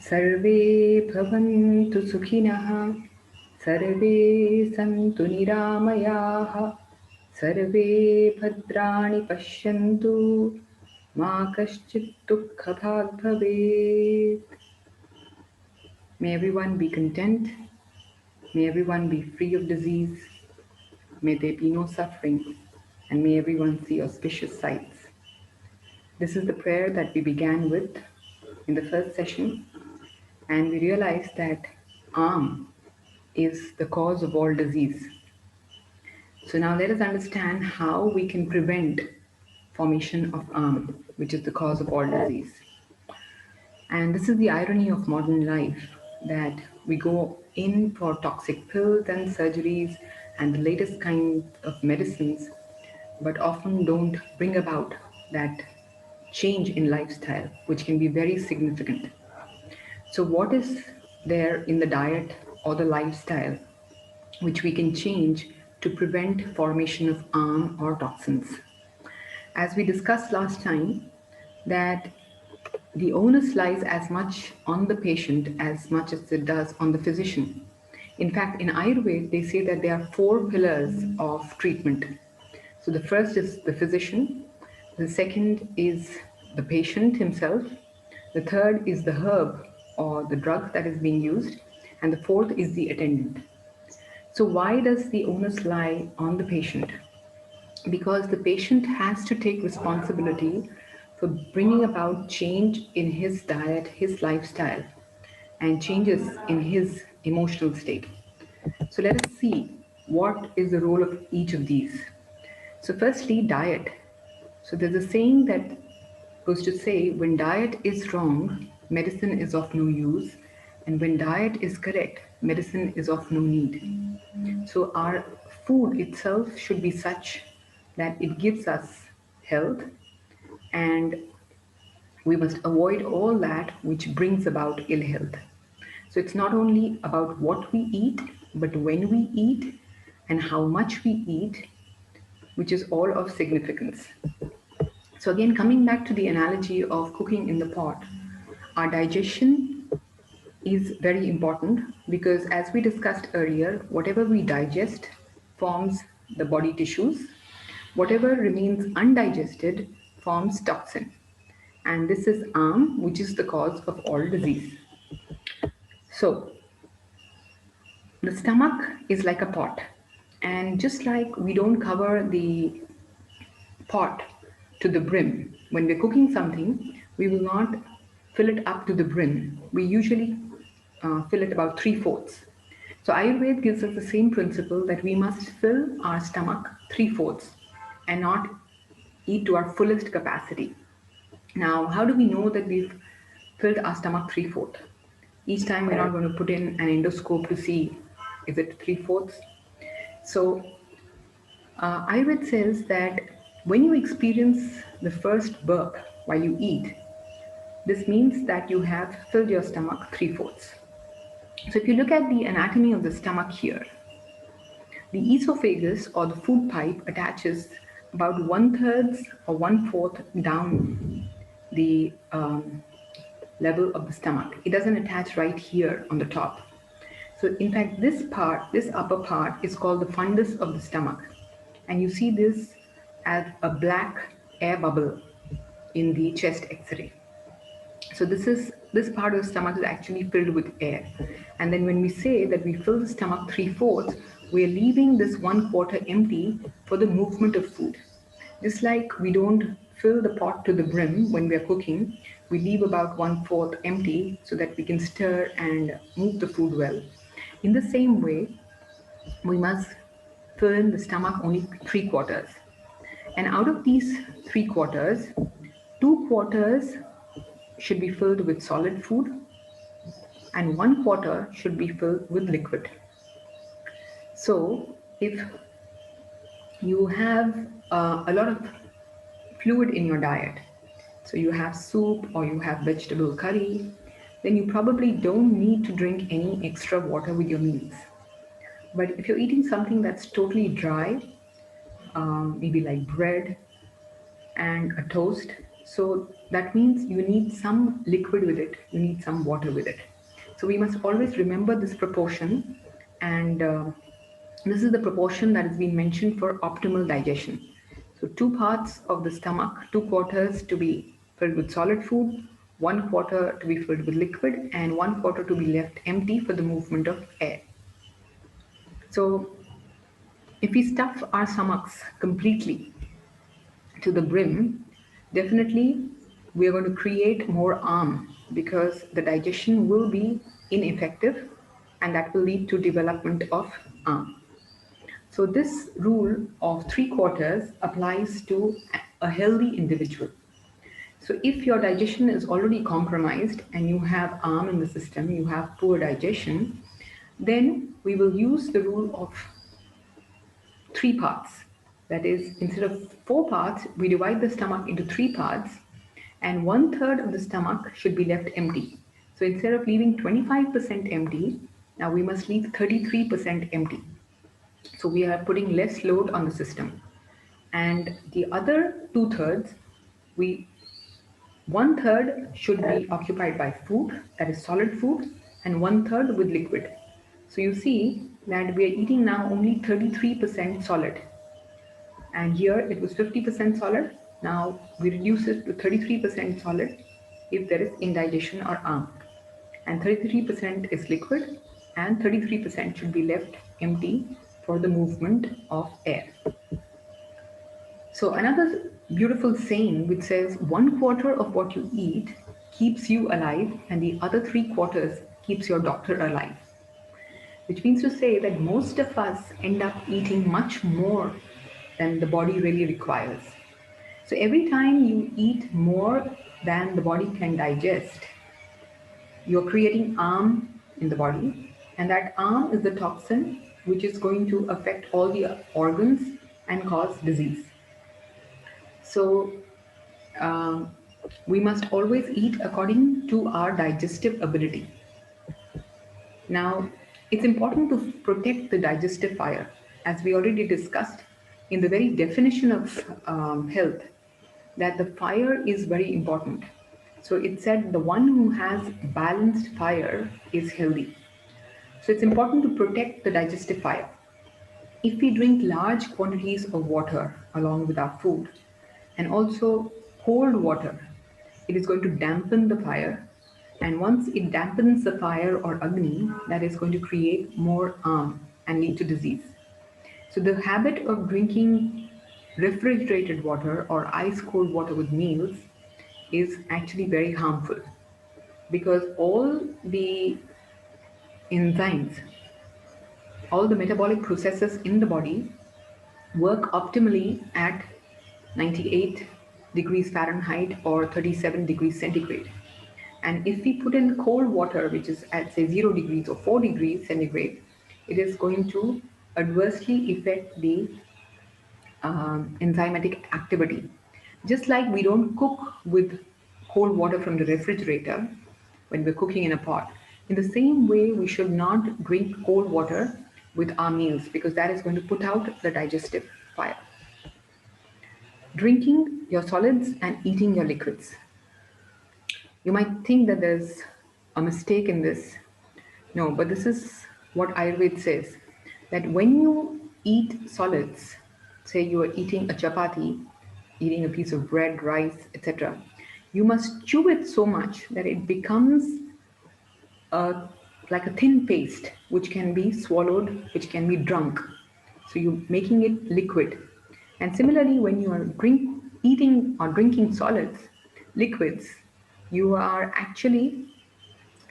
सर्वे भवन्तु सुखिनः सर्वे सन्तु निरामयाः सर्वे भद्राणि पश्यन्तु मा कश्चित् दुःखभाग् भवेत्. May everyone be content. May everyone be free of disease. May there be no suffering. And may everyone see auspicious sights. This is the prayer that we began with in the first session. And we realized that arm is the cause of all disease. So now let us understand how we can prevent formation of arm, which is the cause of all disease. And this is the irony of modern life, that we go in for toxic pills and surgeries and the latest kind of medicines, but often don't bring about that change in lifestyle, which can be very significant. So what is there in the diet or the lifestyle which we can change to prevent formation of arm or toxins? As we discussed last time, that the onus lies as much on the patient as much as it does on the physician. In fact, in Ayurveda, they say that there are 4 pillars of treatment. So the first is the physician, the second is the patient himself, the third is the herb or the drug that is being used, and the fourth is the attendant. So why does the onus lie on the patient? Because the patient has to take responsibility for bringing about change in his diet, his lifestyle, and changes in his emotional state. So let us see what is the role of each of these. So firstly, diet. So there's a saying that goes to say, when diet is wrong, medicine is of no use, and when diet is correct, medicine is of no need. So our food itself should be such that it gives us health, and we must avoid all that which brings about ill health. So it's not only about what we eat, but when we eat and how much we eat, which is all of significance. So again, coming back to the analogy of cooking in the pot, our digestion is very important because, as we discussed earlier, whatever we digest forms the body tissues. Whatever remains undigested forms toxin. And this is arm, which is the cause of all disease. So the stomach is like a pot. And just like we don't cover the pot to the brim, when we're cooking something, we will not fill it up to the brim. We usually fill it about 3/4. So Ayurveda gives us the same principle, that we must fill our stomach 3/4 and not eat to our fullest capacity. Now, how do we know that we've filled our stomach 3/4? Each time we're not going to put in an endoscope to see, is it 3/4? So Ayurveda says that when you experience the first burp while you eat, this means that you have filled your stomach 3/4. So if you look at the anatomy of the stomach here, the esophagus or the food pipe attaches about 1/3 or 1/4 down the level of the stomach. It doesn't attach right here on the top. So in fact, this part, this upper part, is called the fundus of the stomach. And you see this as a black air bubble in the chest X-ray. So this part of the stomach is actually filled with air. And then when we say that we fill the stomach 3/4, we're leaving this 1/4 empty for the movement of food. Just like we don't fill the pot to the brim when we are cooking, we leave about 1/4 empty so that we can stir and move the food well. In the same way, we must fill in the stomach only 3/4. And out of these 3/4, 2/4 should be filled with solid food and 1/4 should be filled with liquid. So if you have a lot of fluid in your diet, so you have soup or you have vegetable curry, then you probably don't need to drink any extra water with your meals. But if you're eating something that's totally dry, maybe like bread and a toast, So that means you need some liquid with it, you need some water with it. So we must always remember this proportion, and this is the proportion that has been mentioned for optimal digestion. So 2 parts of the stomach, 2 quarters to be filled with solid food, 1 quarter to be filled with liquid, and 1 quarter to be left empty for the movement of air. So if we stuff our stomachs completely to the brim, definitely we are going to create more arm because the digestion will be ineffective, and that will lead to development of arm. So this rule of 3 quarters applies to a healthy individual. So if your digestion is already compromised and you have arm in the system, you have poor digestion, then we will use the rule of 3 parts. That is, instead of 4 parts, we divide the stomach into 3 parts, and 1/3 of the stomach should be left empty. So instead of leaving 25% empty, now we must leave 33% empty. So we are putting less load on the system. And the other 2/3, we 1/3 should be occupied by food, that is solid food, and 1/3 with liquid. So you see that we are eating now only 33% solid. And here it was 50% solid. Now we reduce it to 33% solid if there is indigestion or arm. And 33% is liquid, and 33% should be left empty for the movement of air. So another beautiful saying which says 1/4 of what you eat keeps you alive, and the other 3/4 keeps your doctor alive. Which means to say that most of us end up eating much more than the body really requires. So every time you eat more than the body can digest, you're creating arm in the body, and that arm is the toxin which is going to affect all the organs and cause disease. So we must always eat according to our digestive ability. Now, it's important to protect the digestive fire, as we already discussed in the very definition of health, that the fire is very important. So it said the one who has balanced fire is healthy. So it's important to protect the digestive fire. If we drink large quantities of water along with our food, and also cold water, it is going to dampen the fire. And once it dampens the fire or Agni, that is going to create more harm and lead to disease. So the habit of drinking refrigerated water or ice cold water with meals is actually very harmful, because all the enzymes, all the metabolic processes in the body work optimally at 98 degrees Fahrenheit or 37 degrees centigrade. And if we put in cold water, which is at say 0 degrees or 4 degrees centigrade, it is going to adversely affect the enzymatic activity. Just like we don't cook with cold water from the refrigerator when we're cooking in a pot, in the same way we should not drink cold water with our meals, because that is going to put out the digestive fire. Drinking your solids and eating your liquids. You might think that there's a mistake in this. No, but this is what Ayurveda says, that when you eat solids, say you are eating a chapati, eating a piece of bread, rice, etc., you must chew it so much that it becomes like a thin paste which can be swallowed, which can be drunk. So you're making it liquid. And similarly, when you are eating or drinking solids, liquids, you are actually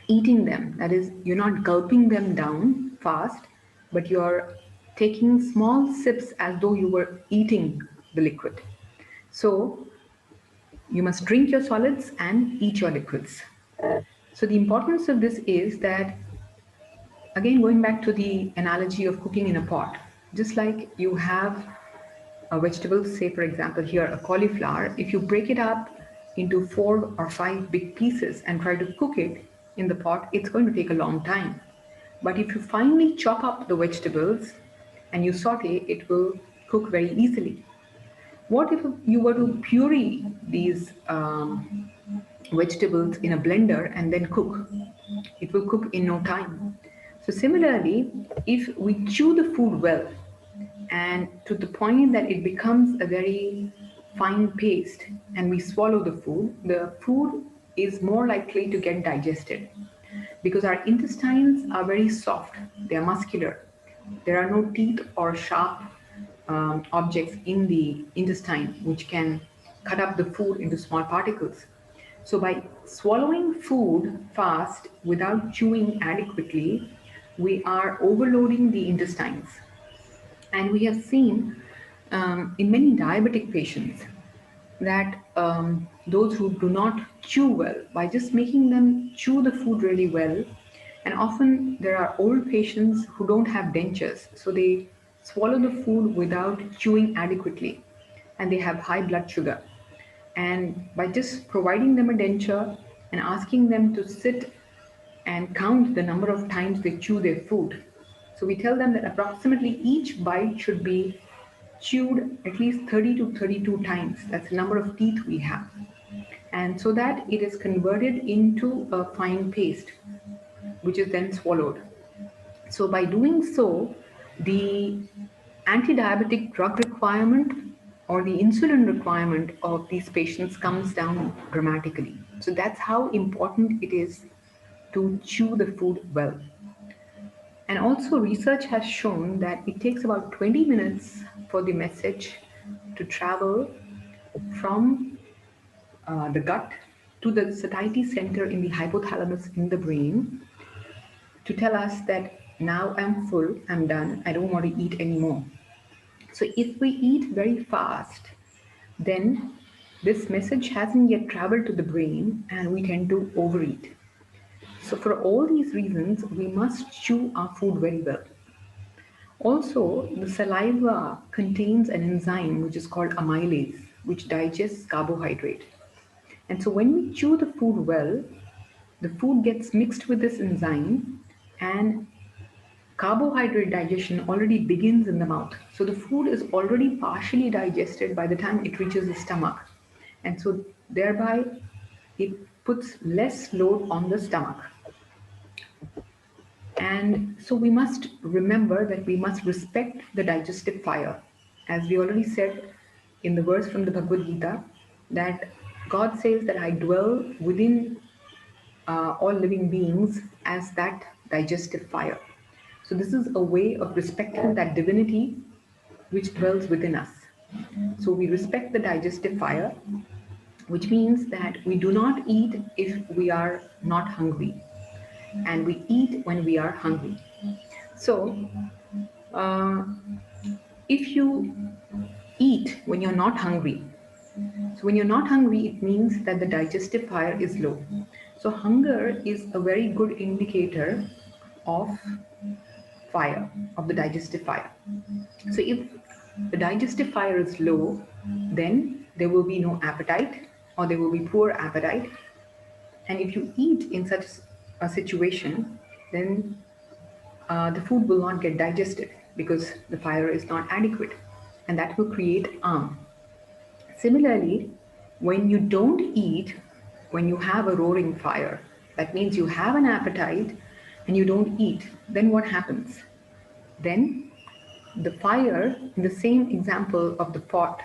eating them. That is, you're not gulping them down fast, but you're taking small sips as though you were eating the liquid. So you must drink your solids and eat your liquids. So the importance of this is that, again, going back to the analogy of cooking in a pot, just like you have a vegetable, say for example here a cauliflower, if you break it up into 4 or 5 big pieces and try to cook it in the pot, it's going to take a long time. But if you finally chop up the vegetables and you saute, it will cook very easily. What if you were to puree these vegetables in a blender and then cook? It will cook in no time. So, similarly, if we chew the food well and to the point that it becomes a very fine paste and we swallow the food is more likely to get digested because our intestines are very soft, they are muscular. There are no teeth or sharp objects in the intestine which can cut up the food into small particles. So, by swallowing food fast without chewing adequately, we are overloading the intestines. And we have seen in many diabetic patients that those who do not chew well, by just making them chew the food really well, and often there are old patients who don't have dentures, so they swallow the food without chewing adequately, and they have high blood sugar. And by just providing them a denture and asking them to sit and count the number of times they chew their food. So we tell them that approximately each bite should be chewed at least 30 to 32 times. That's the number of teeth we have. And so that it is converted into a fine paste, which is then swallowed. So by doing so, the anti-diabetic drug requirement or the insulin requirement of these patients comes down dramatically. So that's how important it is to chew the food well. And also, research has shown that it takes about 20 minutes for the message to travel from the gut to the satiety center in the hypothalamus in the brain to tell us that now I'm full, I'm done, I don't want to eat anymore. So, if we eat very fast, then this message hasn't yet traveled to the brain and we tend to overeat. So, for all these reasons, we must chew our food very well. Also, the saliva contains an enzyme which is called amylase, which digests carbohydrate. And so, when we chew the food well, the food gets mixed with this enzyme, and carbohydrate digestion already begins in the mouth. So, the food is already partially digested by the time it reaches the stomach. And so, thereby, it puts less load on the stomach. And so we must remember that we must respect the digestive fire. As we already said in the verse from the Bhagavad Gita, that God says that I dwell within all living beings as that digestive fire. So this is a way of respecting that divinity which dwells within us. So we respect the digestive fire, which means that we do not eat if we are not hungry, and we eat when we are hungry. So, uh, if you eat when you're not hungry, so when you're not hungry, it means that the digestive fire is low. So, hunger is a very good indicator of fire, of the digestive fire. So, if the digestive fire is low, then there will be no appetite or there will be poor appetite. And if you eat in such a situation, then the food will not get digested because the fire is not adequate, and that will create harm. Similarly, when you don't eat, when you have a roaring fire, that means you have an appetite and you don't eat, then what happens? Then the fire, in the same example of the pot,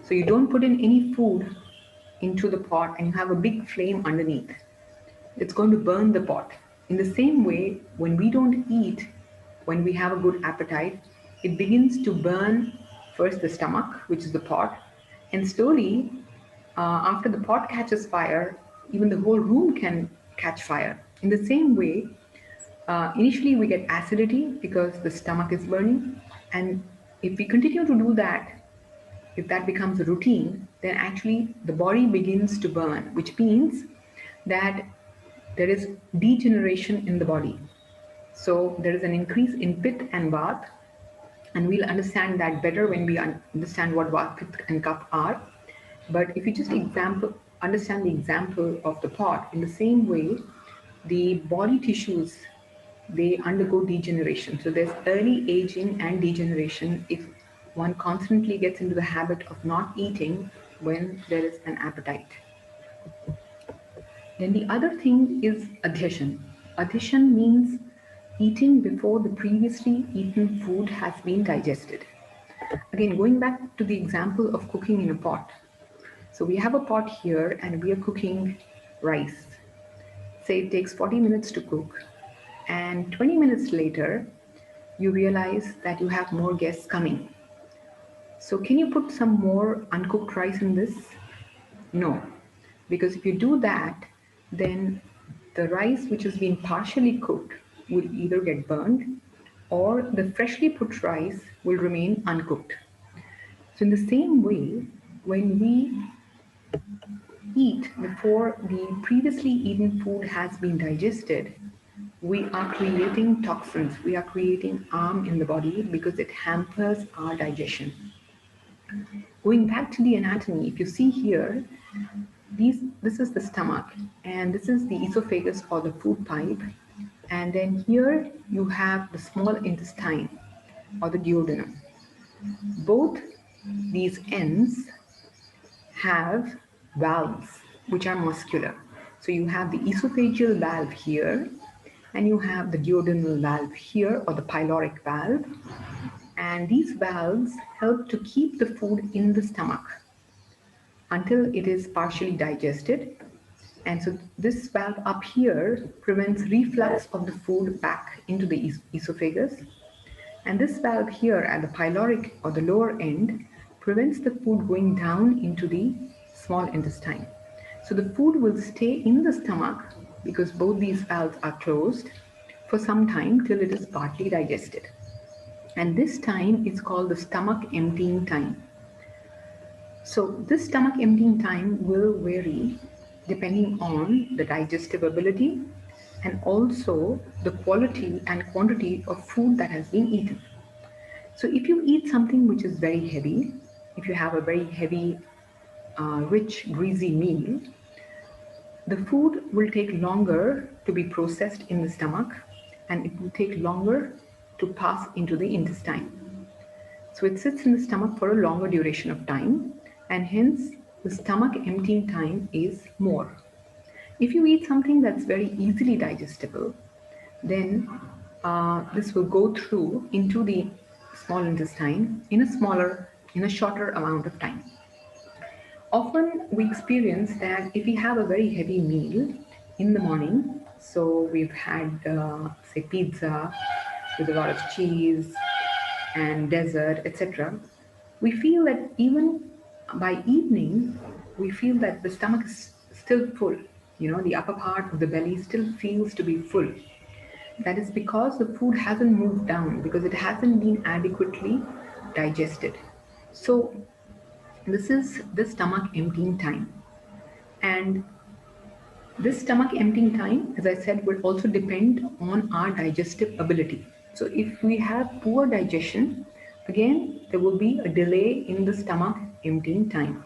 so you don't put in any food into the pot and you have a big flame underneath. It's going to burn the pot. In the same way, when we don't eat, when we have a good appetite, it begins to burn first the stomach, which is the pot, and slowly, after the pot catches fire, even the whole room can catch fire. In the same way, initially we get acidity because the stomach is burning, and if we continue to do that, if that becomes a routine, then actually the body begins to burn, which means that there is degeneration in the body. So there is an increase in Pitta and Vata, and we'll understand that better when we understand what Vata, Pitta, and Kapha are. But if you just understand the example of the pot, in the same way, the body tissues, they undergo degeneration. So there's early aging and degeneration if one constantly gets into the habit of not eating when there is an appetite. Then the other thing is adhesion. Adhesion means eating before the previously eaten food has been digested. Again, going back to the example of cooking in a pot. So we have a pot here and we are cooking rice. Say it takes 40 minutes to cook, and 20 minutes later, you realize that you have more guests coming. So can you put some more uncooked rice in this? No, because if you do that, then the rice which has been partially cooked will either get burned or the freshly put rice will remain uncooked. So in the same way, when we eat before the previously eaten food has been digested, we are creating toxins, we are creating harm in the body because it hampers our digestion. Going back to the anatomy, if you see here, this is the stomach and this is the esophagus or the food pipe, and then here you have the small intestine or the duodenum. Both these ends have valves which are muscular. So you have the esophageal valve here and you have the duodenal valve here or the pyloric valve, and these valves help to keep the food in the stomach until it is partially digested. And so this valve up here prevents reflux of the food back into the esophagus. And this valve here at the pyloric or the lower end prevents the food going down into the small intestine. So the food will stay in the stomach because both these valves are closed for some time till it is partly digested. And this time is called the stomach emptying time. So this stomach emptying time will vary depending on the digestive ability and also the quality and quantity of food that has been eaten. So if you eat something which is very heavy, if you have a very heavy, rich, greasy meal, the food will take longer to be processed in the stomach and it will take longer to pass into the intestine. So it sits in the stomach for a longer duration of time, and hence the stomach emptying time is more. If you eat something that's very easily digestible, then this will go through into the small intestine in a shorter amount of time. Often we experience that if we have a very heavy meal in the morning, so we've had say pizza with a lot of cheese and dessert, etc., we feel that even by evening, we feel that the stomach is still full. You know, the upper part of the belly still feels to be full. That is because the food hasn't moved down, because it hasn't been adequately digested. So this is the stomach emptying time. And this stomach emptying time, as I said, will also depend on our digestive ability. So if we have poor digestion, again, there will be a delay in the stomach emptying time.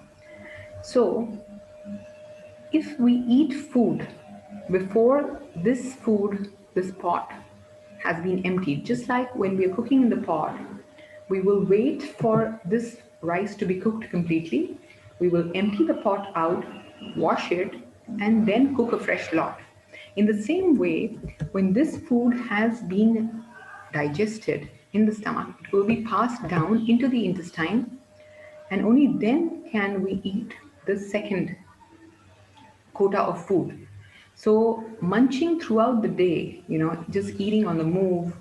So if we eat food before this pot has been emptied, just like when we are cooking in the pot, we will wait for this rice to be cooked completely. We will empty the pot out, wash it, and then cook a fresh lot. In the same way, when this food has been digested in the stomach, it will be passed down into the intestine, and only then can we eat the second quota of food. So munching throughout the day, just eating on the move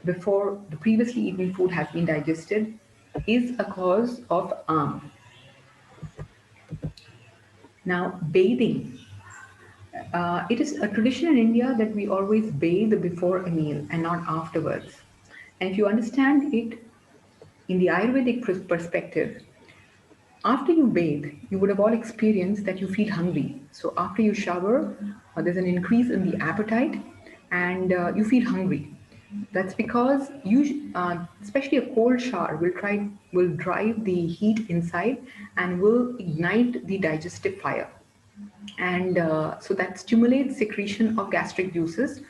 before the previously eaten food has been digested is a cause of harm. Now, bathing. It is a tradition in India that we always bathe before a meal and not afterwards. And if you understand it in the Ayurvedic perspective, after you bathe, you would have all experienced that you feel hungry. So after you shower, there's an increase in the appetite and you feel hungry. That's because especially a cold shower will drive the heat inside and will ignite the digestive fire. And so that stimulates secretion of gastric juices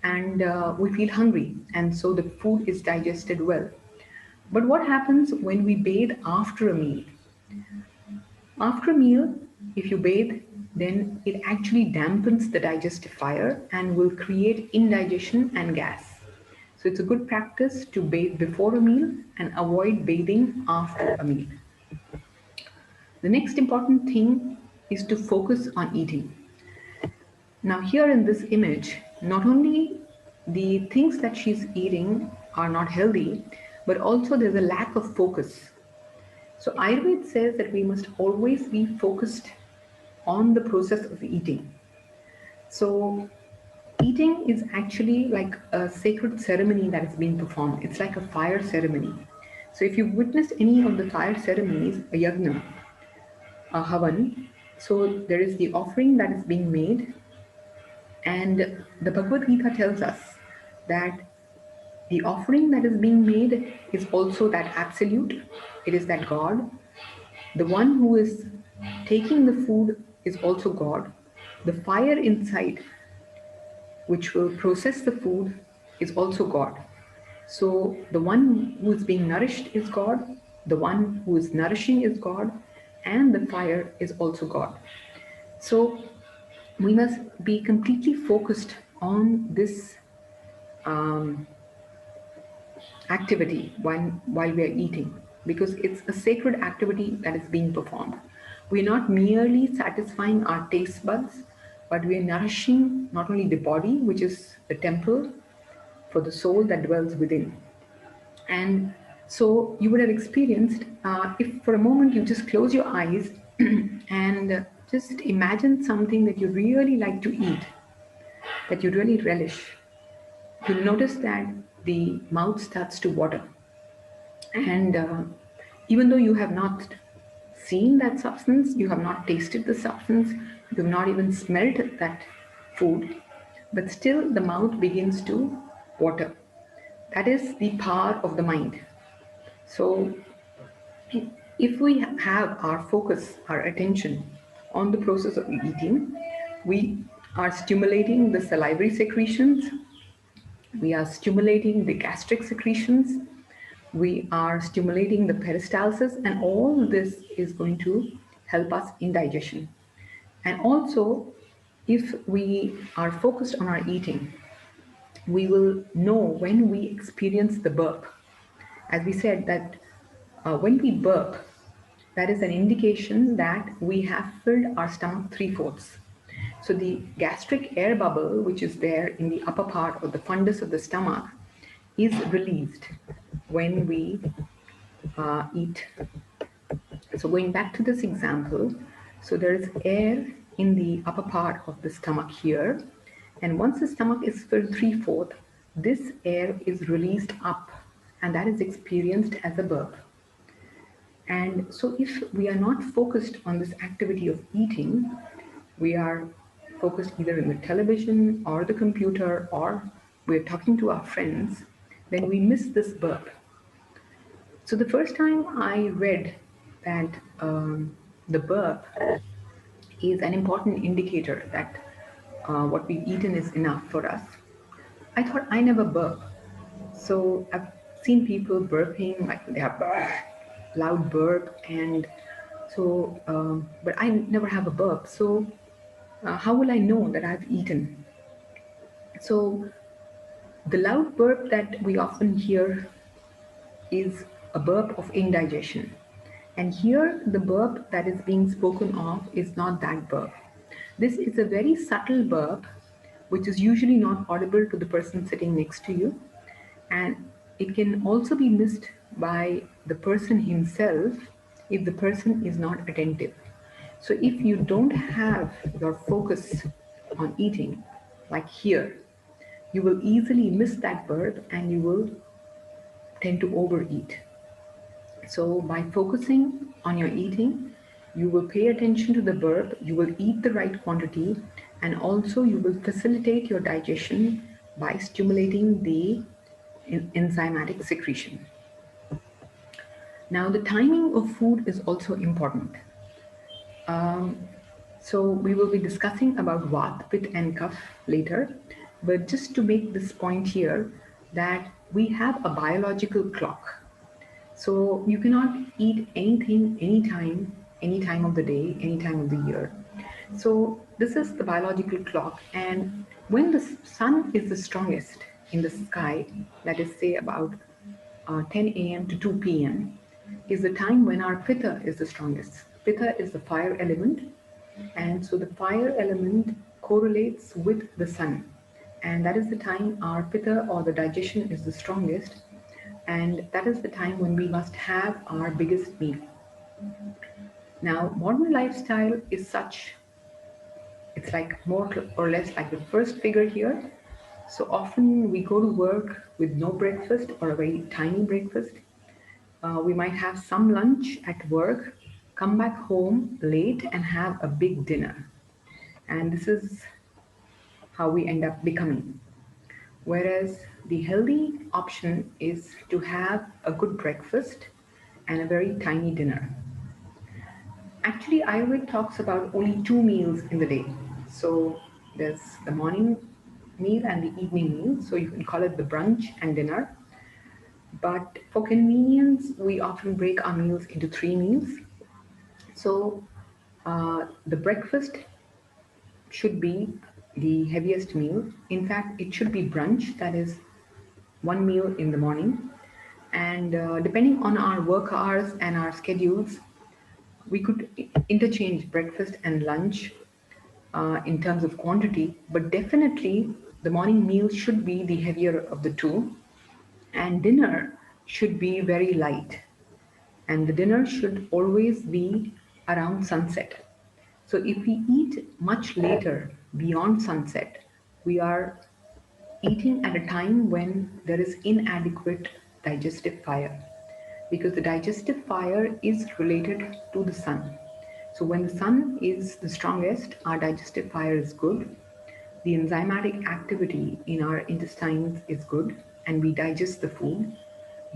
and we feel hungry. And so the food is digested well. But what happens when we bathe after a meal? After a meal, if you bathe, then it actually dampens the digestive fire and will create indigestion and gas. So it's a good practice to bathe before a meal and avoid bathing after a meal. The next important thing is to focus on eating. Now, here in this image, not only the things that she's eating are not healthy, but also there's a lack of focus. So, Ayurveda says that we must always be focused on the process of eating. So, eating is actually like a sacred ceremony that is being performed. It's like a fire ceremony. So, if you've witnessed any of the fire ceremonies, a yagna, a havan, so there is the offering that is being made, and the Bhagavad Gita tells us that the offering that is being made is also that absolute, it is that God. The one who is taking the food is also God. The fire inside, which will process the food, is also God. So the one who is being nourished is God, the one who is nourishing is God, and the fire is also God. So we must be completely focused on this um, activity while we are eating, because it's a sacred activity that is being performed. We're not merely satisfying our taste buds, but we are nourishing not only the body, which is the temple for the soul that dwells within. And so you would have experienced, if for a moment you just close your eyes and just imagine something that you really like to eat, that you really relish, you'll notice that the mouth starts to water. And even though you have not seen that substance, you have not tasted the substance, you have not even smelled that food, but still the mouth begins to water. That is the power of the mind. So, if we have our focus, our attention on the process of eating, we are stimulating the salivary secretions, we are stimulating the gastric secretions, we are stimulating the peristalsis, and all this is going to help us in digestion. And also, if we are focused on our eating, we will know when we experience the burp. As we said, that when we burp, that is an indication that we have filled our stomach three-fourths. So the gastric air bubble, which is there in the upper part of the fundus of the stomach, is released when we eat. So going back to this example, so there is air in the upper part of the stomach here, and once the stomach is filled three-fourths, this air is released up, and that is experienced as a burp. And so if we are not focused on this activity of eating, we are focused either in the television or the computer, or we're talking to our friends, then we miss this burp. So the first time I read that the burp is an important indicator that what we've eaten is enough for us, I thought I never burp. So I've seen people burping, like they have loud burp, and so, but I never have a burp. So how will I know that I've eaten? So the loud burp that we often hear is a burp of indigestion. And here the burp that is being spoken of is not that burp. This is a very subtle burp, which is usually not audible to the person sitting next to you. And it can also be missed by the person himself if the person is not attentive. So if you don't have your focus on eating, like here, you will easily miss that burp and you will tend to overeat. So by focusing on your eating, you will pay attention to the burp, you will eat the right quantity, and also you will facilitate your digestion by stimulating the enzymatic secretion. Now, the timing of food is also important. So we will be discussing about Vat, Pitta and Kapha later, but just to make this point here, that we have a biological clock. So you cannot eat anything, anytime, any time of the day, any time of the year. So this is the biological clock. And when the sun is the strongest in the sky, that is say about 10 a.m. to 2 p.m., is the time when our pitta is the strongest. Pitta is the fire element, and so the fire element correlates with the sun. And that is the time our pitta or the digestion is the strongest. And that is the time when we must have our biggest meal. Now, modern lifestyle is such, it's like more or less like the first figure here. So often we go to work with no breakfast or a very tiny breakfast. We might have some lunch at work, come back home late and have a big dinner. And this is how we end up becoming. Whereas the healthy option is to have a good breakfast and a very tiny dinner. Actually, Ayurveda talks about only two meals in the day. So there's the morning meal and the evening meal. So you can call it the brunch and dinner. But for convenience, we often break our meals into three meals. So the breakfast should be the heaviest meal. In fact, it should be brunch, that is one meal in the morning. And depending on our work hours and our schedules, we could interchange breakfast and lunch in terms of quantity, but definitely the morning meal should be the heavier of the two, and dinner should be very light. And the dinner should always be around sunset. So if we eat much later beyond sunset, we are eating at a time when there is inadequate digestive fire, because the digestive fire is related to the sun. So when the sun is the strongest, our digestive fire is good, the enzymatic activity in our intestines is good, and we digest the food.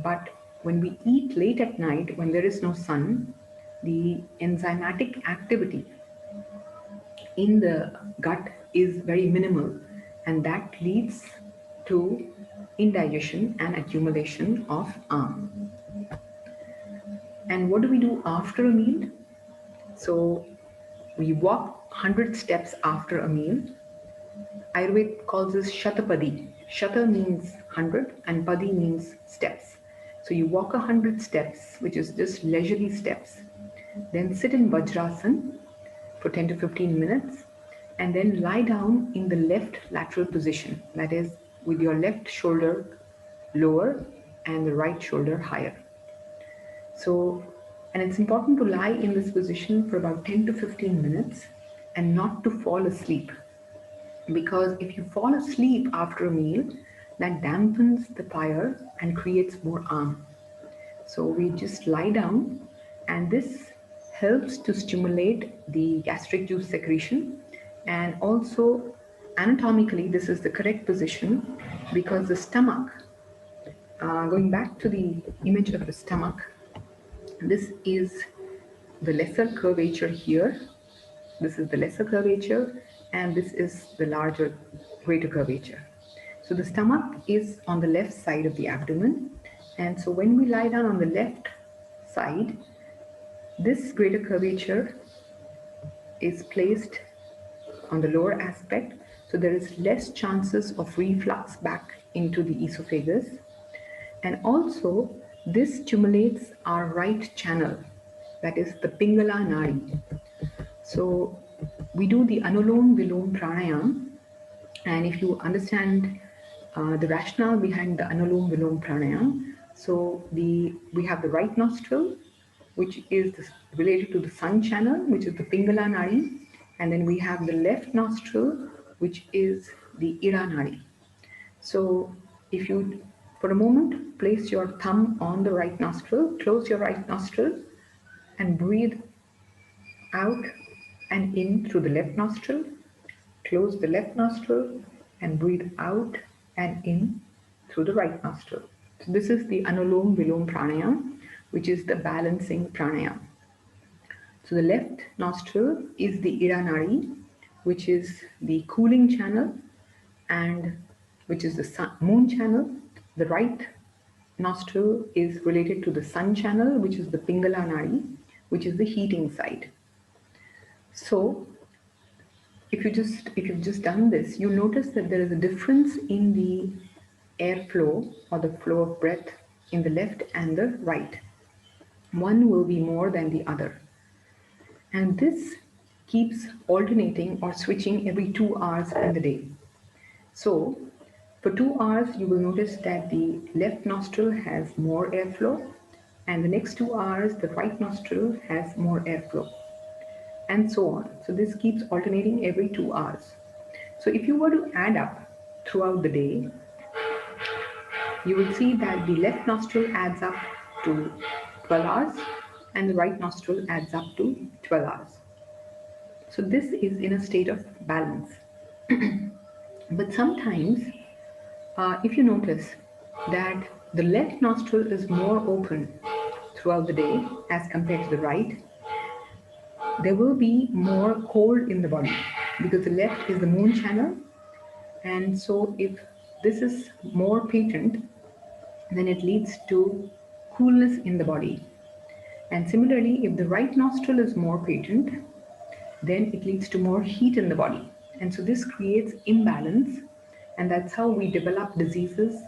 But when we eat late at night, when there is no sun, the enzymatic activity in the gut is very minimal, and that leads to indigestion and accumulation of arm. And what do we do after a meal? So we walk 100 steps after a meal. Ayurveda calls this Shatapadi. Shata means 100 and Padi means steps. So you walk 100 steps, which is just leisurely steps. Then sit in Vajrasan for 10 to 15 minutes, and then lie down in the left lateral position, that is, with your left shoulder lower and the right shoulder higher. So, and it's important to lie in this position for about 10 to 15 minutes and not to fall asleep. Because if you fall asleep after a meal, that dampens the fire and creates more arm. So we just lie down, and this helps to stimulate the gastric juice secretion, and also anatomically this is the correct position, because the stomach, going back to the image of the stomach, this is the lesser curvature here, this is the lesser curvature, and this is the larger greater curvature. So the stomach is on the left side of the abdomen, and so when we lie down on the left side, this greater curvature is placed on the lower aspect, so there is less chances of reflux back into the esophagus. And also this stimulates our right channel, that is the Pingala Nadi. So we do the Anulom Vilom Pranayam, and if you understand the rationale behind the Anulom Vilom Pranayam, so we have the right nostril, which is related to the sun channel, which is the Pingala Nadi, and then we have the left nostril, which is the Ida Nadi. So if you, for a moment, place your thumb on the right nostril, close your right nostril, and breathe out and in through the left nostril, close the left nostril, and breathe out and in through the right nostril. So this is the Anulom Vilom Pranayam, which is the balancing pranayam. So the left nostril is the Ida Nadi, which is the cooling channel, and which is the sun, moon channel. The right nostril is related to the sun channel, which is the Pingala Nadi, which is the heating side. So if you've just done this, you'll notice that there is a difference in the airflow or the flow of breath in the left and the right. One will be more than the other. And this keeps alternating or switching every 2 hours in the day. So for 2 hours, you will notice that the left nostril has more airflow, and the next 2 hours, the right nostril has more airflow, and so on. So this keeps alternating every 2 hours. So if you were to add up throughout the day, you will see that the left nostril adds up to 12 hours and the right nostril adds up to 12 hours. So this is in a state of balance. But sometimes, if you notice that the left nostril is more open throughout the day as compared to the right, there will be more cold in the body because the left is the moon channel. And so if this is more patent, then it leads to coolness in the body. And similarly, if the right nostril is more patent, then it leads to more heat in the body. And so this creates imbalance, and that's how we develop diseases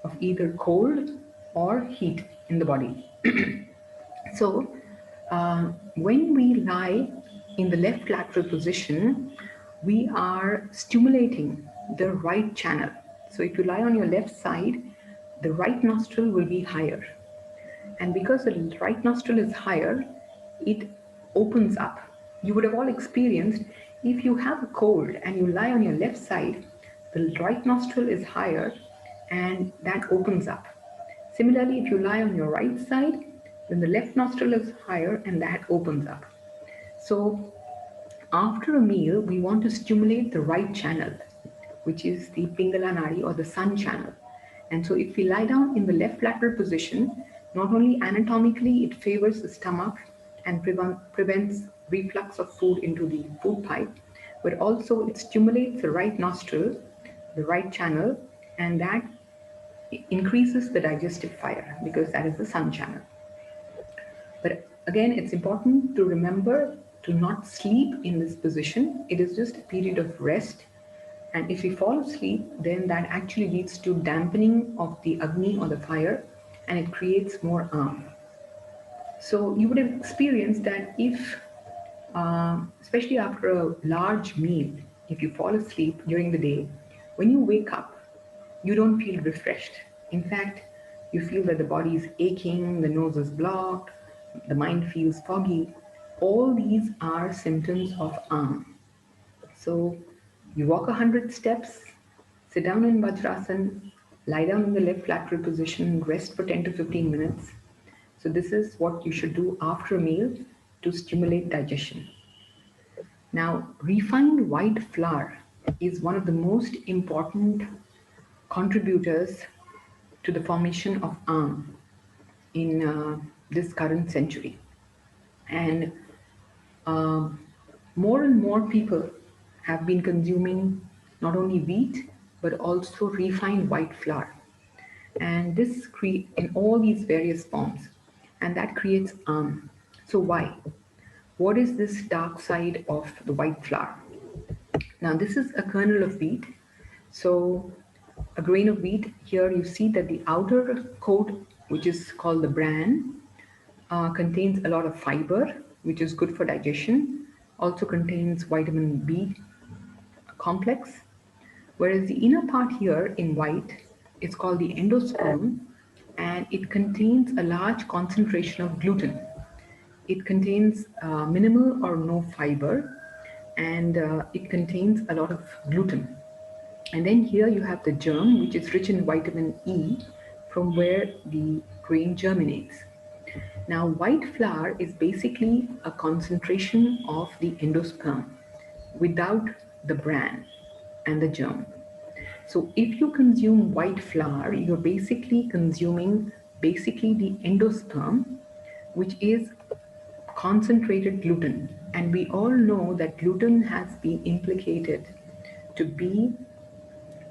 of either cold or heat in the body. So when we lie in the left lateral position, we are stimulating the right channel. So if you lie on your left side, the right nostril will be higher. And because the right nostril is higher, it opens up. You would have all experienced, if you have a cold and you lie on your left side, the right nostril is higher and that opens up. Similarly, if you lie on your right side, then the left nostril is higher and that opens up. So after a meal, we want to stimulate the right channel, which is the Pingala Nadi or the sun channel. And so if we lie down in the left lateral position, not only anatomically it favors the stomach and prevents reflux of food into the food pipe, but also it stimulates the right nostril, the right channel, and that increases the digestive fire because that is the sun channel. But again, it's important to remember to not sleep in this position. It is just a period of rest. And if we fall asleep, then that actually leads to dampening of the Agni or the fire, and it creates more harm. So you would have experienced that if, especially after a large meal, if you fall asleep during the day, when you wake up, you don't feel refreshed. In fact, you feel that the body is aching, the nose is blocked, the mind feels foggy. All these are symptoms of harm. So you walk 100 steps, sit down in Vajrasan, lie down in the left lateral position, rest for 10 to 15 minutes. So this is what you should do after a meal to stimulate digestion. Now, refined white flour is one of the most important contributors to the formation of arm in this current century. And more and more people have been consuming not only wheat but also refined white flour, and this in all these various forms, and that creates harm. So why? What is this dark side of the white flour? Now this is a kernel of wheat. So a grain of wheat, here you see that the outer coat, which is called the bran, contains a lot of fiber, which is good for digestion, also contains vitamin B complex, whereas the inner part here in white is called the endosperm, and it contains a large concentration of gluten. It contains minimal or no fiber, and it contains a lot of gluten. And then here you have the germ, which is rich in vitamin E, from where the grain germinates. Now, white flour is basically a concentration of the endosperm without the bran and the germ. So if you consume white flour, you're basically consuming the endosperm, which is concentrated gluten. And we all know that gluten has been implicated to be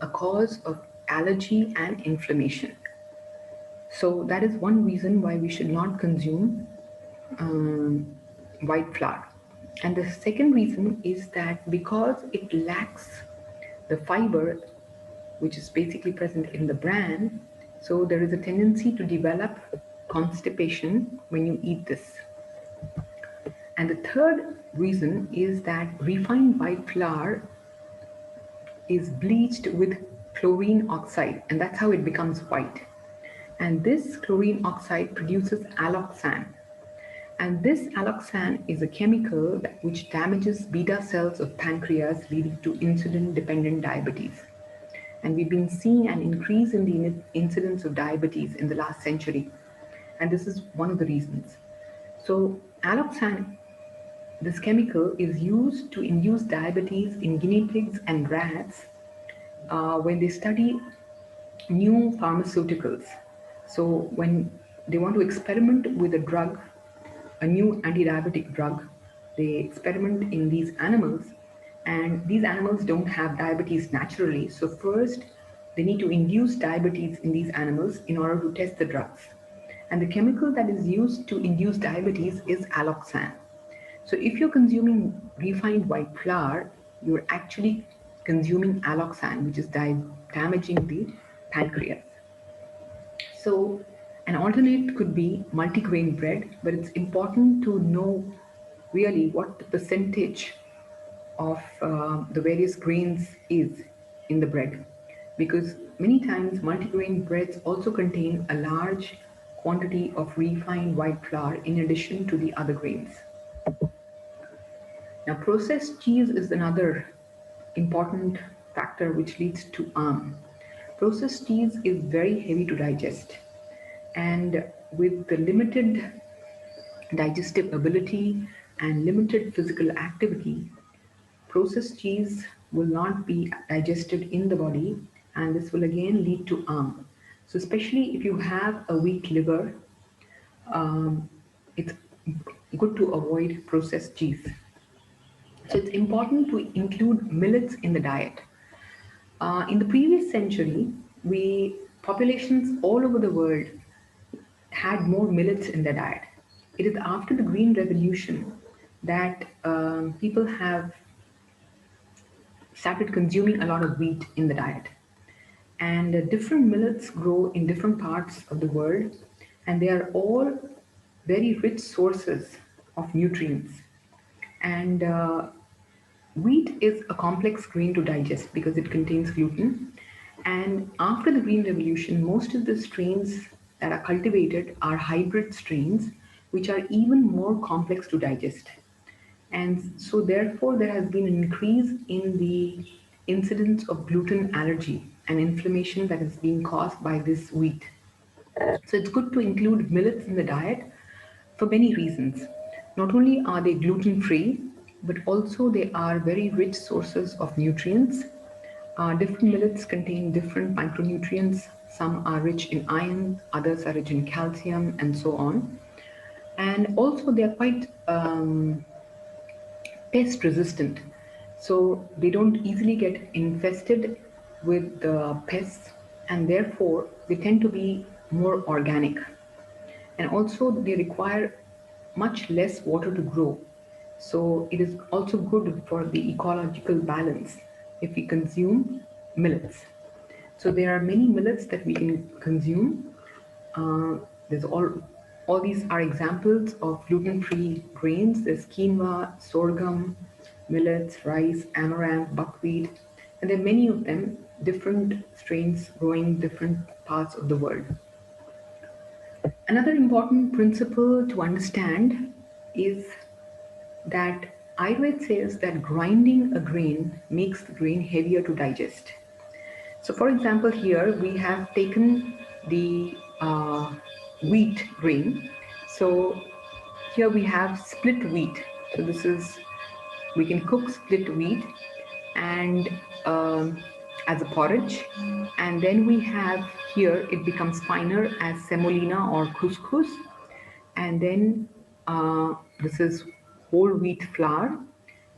a cause of allergy and inflammation. So that is one reason why we should not consume white flour. And the second reason is that because it lacks the fiber, which is basically present in the bran, so there is a tendency to develop constipation when you eat this. And the third reason is that refined white flour is bleached with chlorine oxide, and that's how it becomes white. And this chlorine oxide produces alloxan. And this alloxan is a chemical which damages beta cells of pancreas, leading to insulin dependent diabetes. And we've been seeing an increase in the incidence of diabetes in the last century. And this is one of the reasons. So, alloxan, this chemical, is used to induce diabetes in guinea pigs and rats when they study new pharmaceuticals. So, when they want to experiment with a drug, a new anti-diabetic drug, they experiment in these animals, and these animals don't have diabetes naturally. So first, they need to induce diabetes in these animals in order to test the drugs. And the chemical that is used to induce diabetes is alloxan. So if you're consuming refined white flour, you're actually consuming alloxan, which is damaging the pancreas. So an alternate could be multigrain bread, but it's important to know really what the percentage of the various grains is in the bread, because many times multigrain breads also contain a large quantity of refined white flour in addition to the other grains. Now, processed cheese is another important factor which leads to processed cheese is very heavy to digest, and with the limited digestive ability and limited physical activity, processed cheese will not be digested in the body, and this will again lead to So, especially if you have a weak liver, it's good to avoid processed cheese. So, it's important to include millets in the diet. In the previous century, we populations all over the world had more millets in their diet. It is after the Green Revolution that people have started consuming a lot of wheat in the diet. And different millets grow in different parts of the world, and they are all very rich sources of nutrients. And wheat is a complex grain to digest because it contains gluten. And after the Green Revolution, most of the strains that are cultivated are hybrid strains, which are even more complex to digest. And so, therefore, there has been an increase in the incidence of gluten allergy and inflammation that is being caused by this wheat. So, it's good to include millets in the diet for many reasons. Not only are they gluten free, but also they are very rich sources of nutrients. Different millets contain different micronutrients. Some are rich in iron, others are rich in calcium, and so on. And also, they are quite pest resistant, so they don't easily get infested with the pests, and therefore they tend to be more organic, and also they require much less water to grow. So it is also good for the ecological balance if we consume millets. So there are many millets that we can consume. There's all these are examples of gluten-free grains. There's quinoa, sorghum, millets, rice, amaranth, buckwheat, and there are many of them, different strains growing in different parts of the world. Another important principle to understand is that Ayurveda says that grinding a grain makes the grain heavier to digest. So, for example, here we have taken the wheat grain. So, here we have split wheat. So, this is, we can cook split wheat and as a porridge, and then we have here it becomes finer as semolina or couscous, and then this is whole wheat flour,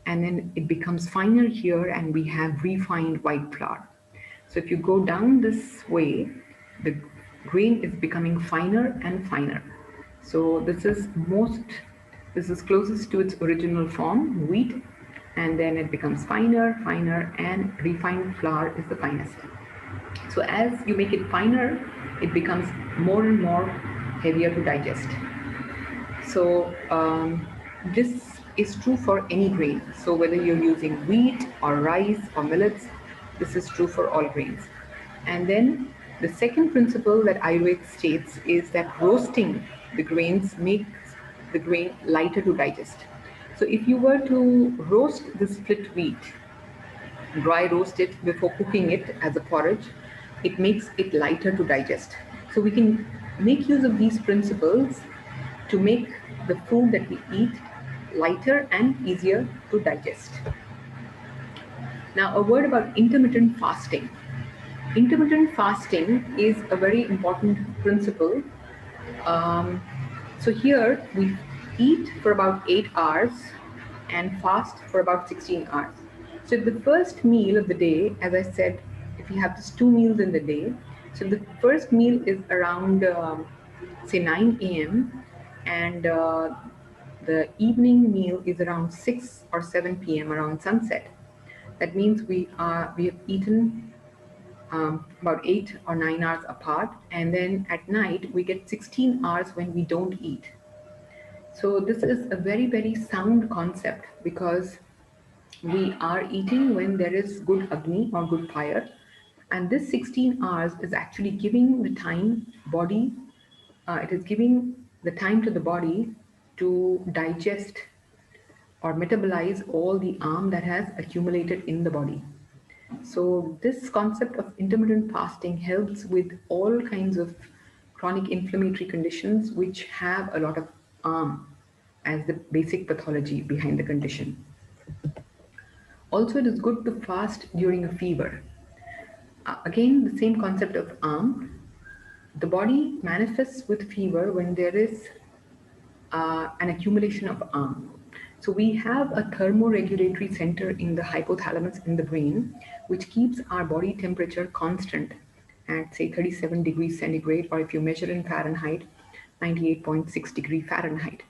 and then it becomes finer here and we have refined white flour. So if you go down this way, the grain is becoming finer and finer. So this is closest to its original form, wheat, and then it becomes finer, finer, and refined flour is the finest. So as you make it finer, it becomes more and more heavier to digest. So this is true for any grain. So whether you're using wheat or rice or millets, this is true for all grains. And then the second principle that Ayurveda states is that roasting the grains makes the grain lighter to digest. So if you were to roast the split wheat, dry roast it before cooking it as a porridge, it makes it lighter to digest. So we can make use of these principles to make the food that we eat lighter and easier to digest. Now, a word about intermittent fasting. Intermittent fasting is a very important principle. Um, so here we eat for about 8 hours and fast for about 16 hours. So the first meal of the day, as I said, if you have just 2 meals in the day, so the first meal is around say 9 a.m. and the evening meal is around 6 or 7 p.m. around sunset. That means we have eaten about 8 or 9 hours apart, and then at night we get 16 hours when we don't eat. So this is a very, very sound concept because we are eating when there is good Agni or good fire, and this 16 hours is actually giving the time body. It is giving the time to the body to digest or metabolize all the arm that has accumulated in the body. So this concept of intermittent fasting helps with all kinds of chronic inflammatory conditions which have a lot of arm as the basic pathology behind the condition. Also, it is good to fast during a fever. Again, the same concept of arm. The body manifests with fever when there is an accumulation of arm. So we have a thermoregulatory center in the hypothalamus in the brain, which keeps our body temperature constant at say 37 degrees centigrade, or if you measure in Fahrenheit, 98.6 degree Fahrenheit.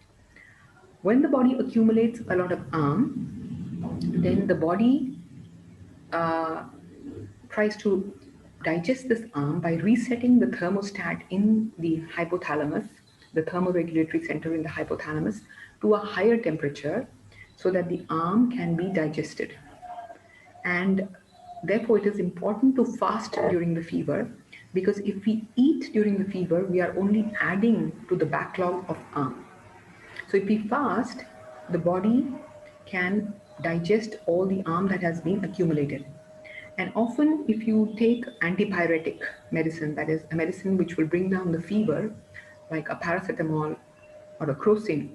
When the body accumulates a lot of arm, then the body uh, tries to digest this arm by resetting the thermostat in the hypothalamus, the thermoregulatory center in the hypothalamus, to a higher temperature so that the arm can be digested. And therefore, it is important to fast during the fever, because if we eat during the fever, we are only adding to the backlog of arm. So if we fast, the body can digest all the arm that has been accumulated. And often, if you take antipyretic medicine, that is a medicine which will bring down the fever, like a paracetamol or a crocin,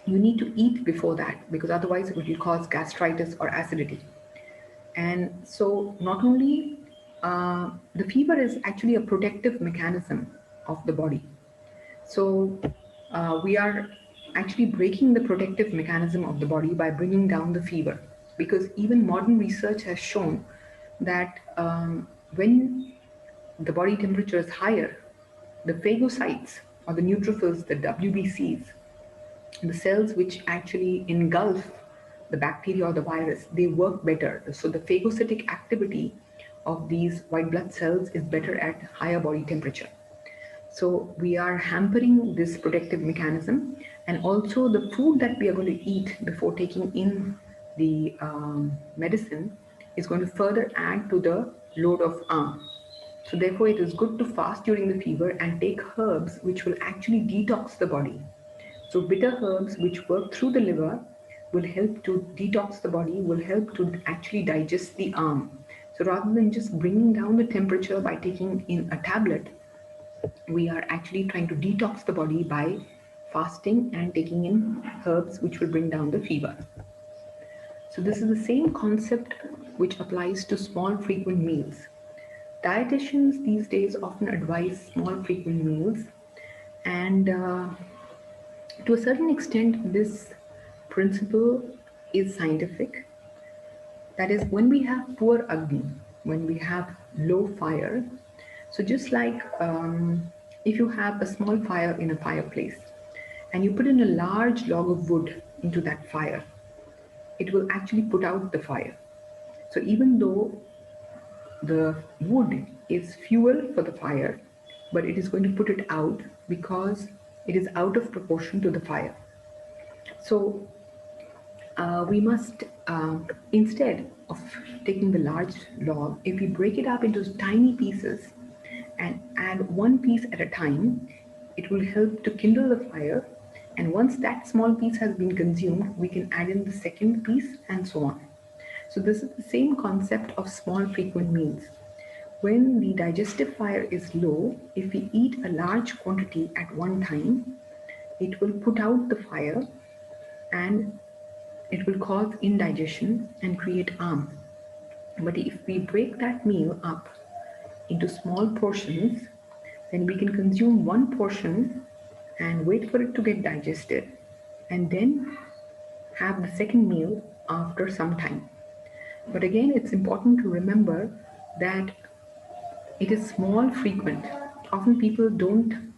you need to eat before that, because otherwise it will cause gastritis or acidity. And so, not only the fever is actually a protective mechanism of the body. So we are actually breaking the protective mechanism of the body by bringing down the fever, because even modern research has shown that when the body temperature is higher, the phagocytes or the neutrophils, the WBCs, the cells which actually engulf the bacteria or the virus, they work better. So the phagocytic activity of these white blood cells is better at higher body temperature. So we are hampering this protective mechanism, and also the food that we are going to eat before taking in the medicine is going to further add to the load of arm. So therefore, it is good to fast during the fever and take herbs which will actually detox the body. So bitter herbs which work through the liver will help to detox the body, will help to actually digest the arm. So rather than just bringing down the temperature by taking in a tablet, we are actually trying to detox the body by fasting and taking in herbs which will bring down the fever. So this is the same concept which applies to small frequent meals. Dietitians these days often advise small frequent meals, and to a certain extent this principle is scientific. That is, when we have poor Agni, when we have low fire, So just like if you have a small fire in a fireplace and you put in a large log of wood into that fire, it will actually put out the fire. So even though the wood is fuel for the fire, but it is going to put it out because it is out of proportion to the fire. So we must, instead of taking the large log, if we break it up into tiny pieces and add one piece at a time, it will help to kindle the fire. And once that small piece has been consumed, we can add in the second piece and so on. So this is the same concept of small frequent meals. When the digestive fire is low, if we eat a large quantity at one time, it will put out the fire and it will cause indigestion and create harm. But if we break that meal up into small portions, then we can consume one portion and wait for it to get digested and then have the second meal after some time. But again, it's important to remember that it is small, frequent. Often people don't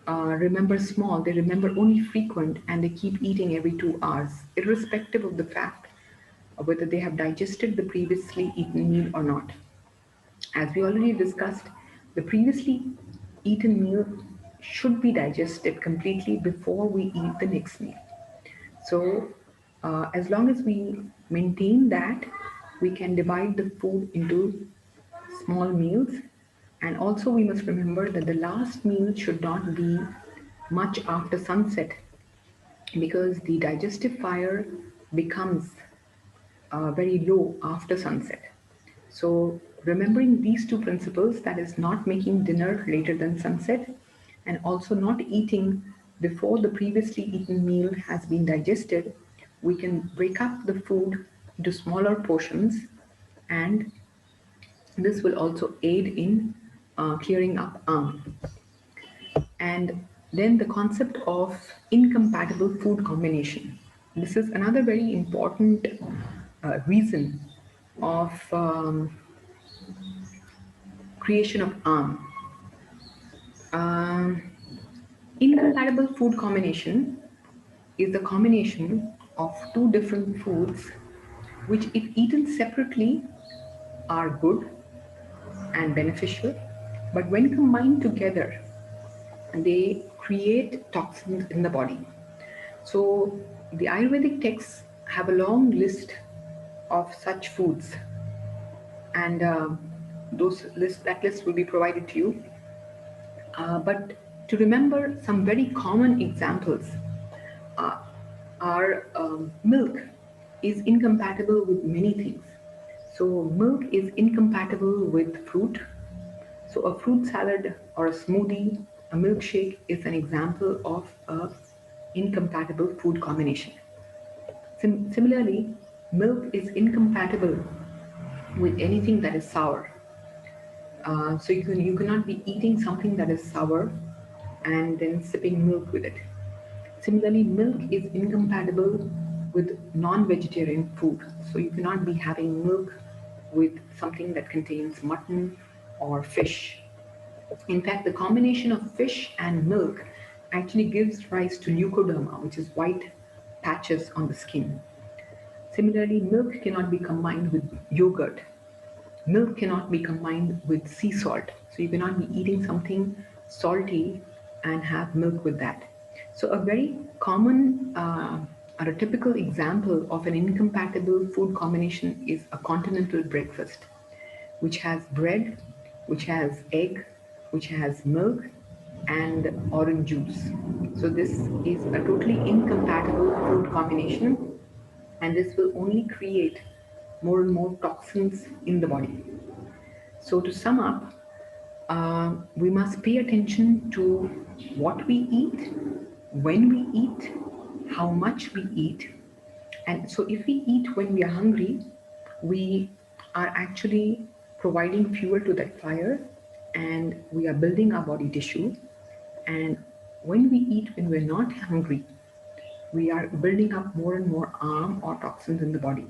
remember small, they remember only frequent and they keep eating every 2 hours, irrespective of the fact of whether they have digested the previously eaten meal or not. As we already discussed, the previously eaten meal should be digested completely before we eat the next meal. So, as long as we maintain that, we can divide the food into small meals. And also, we must remember that the last meal should not be much after sunset because the digestive fire becomes very low after sunset. So, remembering these two principles, that is, not making dinner later than sunset and also not eating before the previously eaten meal has been digested, we can break up the food into smaller portions, and this will also aid in clearing up and then the concept of incompatible food combination. This is another very important reason of creation of arm. Um, Incompatible food combination is the combination of two different foods which, if eaten separately, are good and beneficial, but when combined together, they create toxins in the body. So, the Ayurvedic texts have a long list of such foods, and that list will be provided to you. But to remember some very common examples uh, are milk is incompatible with many things. So milk is incompatible with fruit. So a fruit salad or a smoothie, a milkshake is an example of a incompatible food combination. Similarly, milk is incompatible with anything that is sour. So you cannot be eating something that is sour and then sipping milk with it. Similarly, milk is incompatible with non-vegetarian food. So you cannot be having milk with something that contains mutton or fish. In fact, the combination of fish and milk actually gives rise to leukoderma, which is white patches on the skin. Similarly, milk cannot be combined with yogurt. Milk cannot be combined with sea salt. So you cannot be eating something salty and have milk with that. So a very common or a typical example of an incompatible food combination is a continental breakfast, which has bread, which has egg, which has milk, and orange juice. So this is a totally incompatible food combination, and this will only create more and more toxins in the body. So to sum up, we must pay attention to what we eat, when we eat, how much we eat. And so if we eat when we are hungry, we are actually providing fuel to that fire and we are building our body tissue. And when we eat when we're not hungry, we are building up more and more or toxins in the body.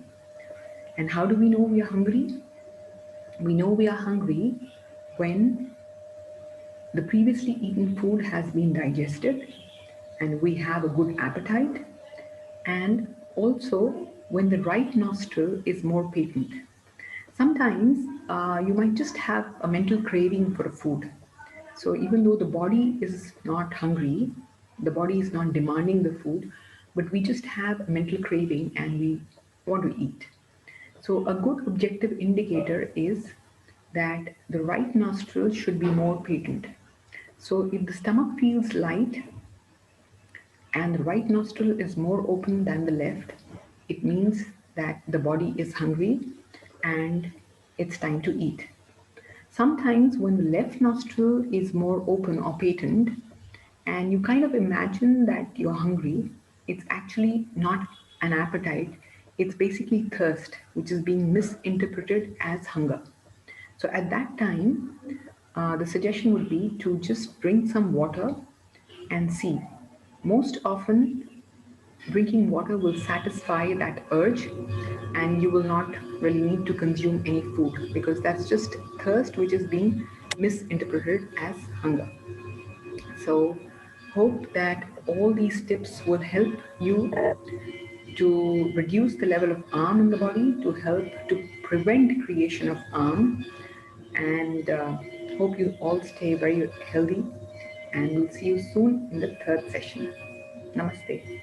And how do we know we are hungry? We know we are hungry when The previously eaten food has been digested and we have a good appetite. And also, when the right nostril is more patent. Sometimes you might just have a mental craving for a food. So, even though the body is not hungry, the body is not demanding the food, but we just have a mental craving and we want to eat. So, a good objective indicator is that the right nostril should be more patent. So, if the stomach feels light and the right nostril is more open than the left, it means that the body is hungry and it's time to eat. Sometimes, when the left nostril is more open or patent, and you kind of imagine that you're hungry, it's actually not an appetite, it's basically thirst, which is being misinterpreted as hunger. So, at that time, the suggestion would be to just drink some water and see. Most often, drinking water will satisfy that urge, and you will not really need to consume any food because that's just thirst which is being misinterpreted as hunger. So, hope that all these tips will help you to reduce the level of arm in the body, to help to prevent creation of arm, and hope you all stay very healthy. And we'll see you soon in the third session. Namaste.